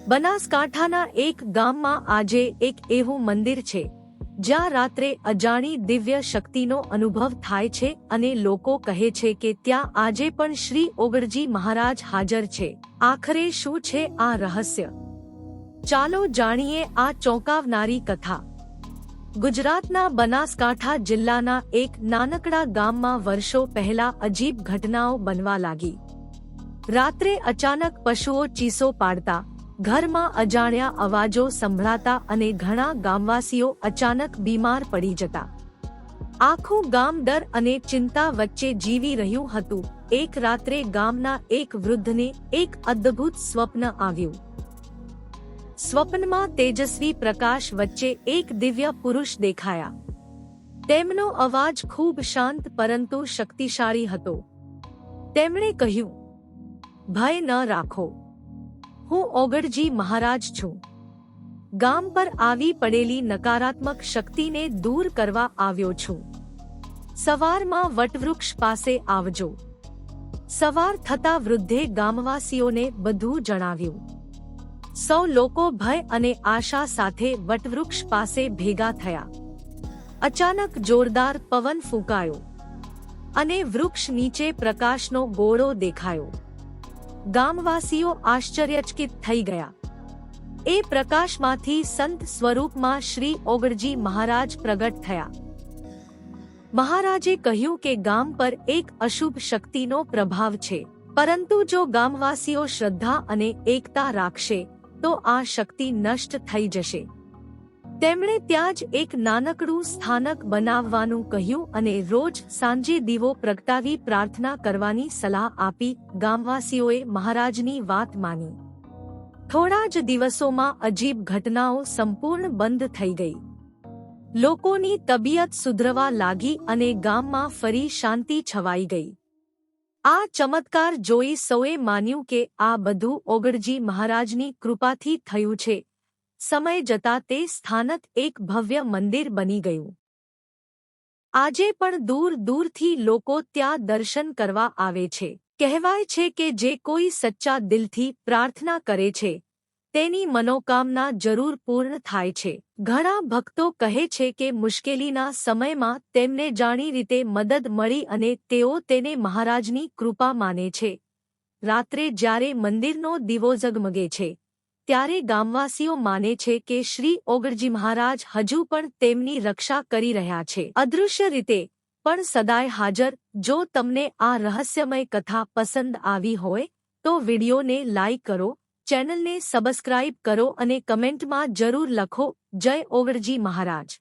બનાસકાંઠાના એક ગામમાં આજે એક એવું મંદિર છે જ્યાં રાત્રે અજાણી દિવ્ય શક્તિનો અનુભવ થાય છે અને લોકો કહે છે કે ત્યાં આજે પણ શ્રી ઓગળજી મહારાજ હાજર છે। આખરે શું છે આ રહસ્ય? ચાલો જાણીએ આ ચોંકાવનારી કથા। ગુજરાતના બનાસકાંઠા જિલ્લાના એક નાનકડા ગામમાં વર્ષો પહેલા અજીબ ઘટનાઓ બનવા લાગી। રાત્રે અચાનક પશુઓ ચીસો પાડતા, ઘરમાં અજાણ્યા અવાજો સંભળાતા અને ઘણા ગામવાસીઓ અચાનક બીમાર પડી જતા। આખું ગામ ડર અને ચિંતા વચ્ચે જીવી રહ્યું હતું। એક રાત્રે ગામના એક વૃદ્ધને એક અદ્ભુત સ્વપ્ન આવ્યું। સ્વપ્નમાં તેજસ્વી પ્રકાશ વચ્ચે એક દિવ્ય પુરુષ દેખાયા। તેમનો અવાજ ખૂબ શાંત પરંતુ શક્તિશાળી હતો। તેમણે કહ્યું, ભય ન રાખો, હું ઓગળજી મહારાજ છું। ગામ પર આવી પડેલી નકારાત્મક શક્તિને દૂર કરવા આવ્યો છું। સવારમાં વટવૃક્ષ પાસે આવજો। સવાર થતા વૃદ્ધે ગામવાસીઓને બધું જણાવ્યું। સૌ લોકો ભય અને આશા સાથે વટવૃક્ષ પાસે ભેગા થયા। અચાનક જોરદાર પવન ફૂંકાયો અને વૃક્ષ નીચે પ્રકાશનો ગોળો દેખાયો। ગામવાસીઓ આશ્ચર્યચકિત થઈ ગયા। એ પ્રકાશમાંથી સંત સ્વરૂપમાં શ્રી ઓગળજી મહારાજ પ્રગટ થયા। મહારાજે કહ્યું કે ગામ પર એક અશુભ શક્તિનો પ્રભાવ છે, પરંતુ જો ગામવાસીઓ શ્રદ્ધા અને એકતા રાખશે તો આ શક્તિ નષ્ટ થઈ જશે। તેમણે ત્યાં જ એક નાનકડું સ્થાનક બનાવવાનું કહ્યું અને રોજ સાંજે દીવો પ્રગટાવી પ્રાર્થના કરવાની સલાહ આપી। ગામવાસીઓએ મહારાજની વાત માની। થોડા જ દિવસોમાં અજીબ ઘટનાઓ સંપૂર્ણ બંધ થઈ ગઈ। લોકોની તબિયત સુધરવા લાગી અને ગામમાં ફરી શાંતિ છવાઈ ગઈ। આ ચમત્કાર જોઈ સૌએ માન્યું કે આ બધું ઓગળજી મહારાજની કૃપાથી થયું છે। સમય જતાં તે સ્થાનક એક ભવ્ય મંદિર બની ગયું। આજે પણ દૂર દૂરથી લોકો ત્યાં દર્શન કરવા આવે છે। કહેવાય છે કે જે કોઈ સચ્ચા દિલથી પ્રાર્થના કરે છે તેની મનોકામના જરૂર પૂર્ણ થાય છે। ઘણા ભક્તો કહે છે કે મુશ્કેલીના સમયમાં તેમને જાણી રીતે મદદ મળી અને તેઓ તેને મહારાજની કૃપા માને છે। રાત્રે જ્યારે મંદિરનો દીવો ઝગમગે છે ત્યારે ગામવાસીઓ માને છે કે શ્રી ઓગળજી મહારાજ હજુ પણ તેમની રક્ષા કરી રહ્યા છે, અદૃશ્ય રીતે પણ સદાય હાજર। જો તમને આ રહસ્યમય કથા પસંદ આવી હોય તો વિડીયોને લાઈક કરો, ચેનલને સબસ્ક્રાઇબ કરો અને કમેન્ટમાં જરૂર લખો, જય ઓગળજી મહારાજ।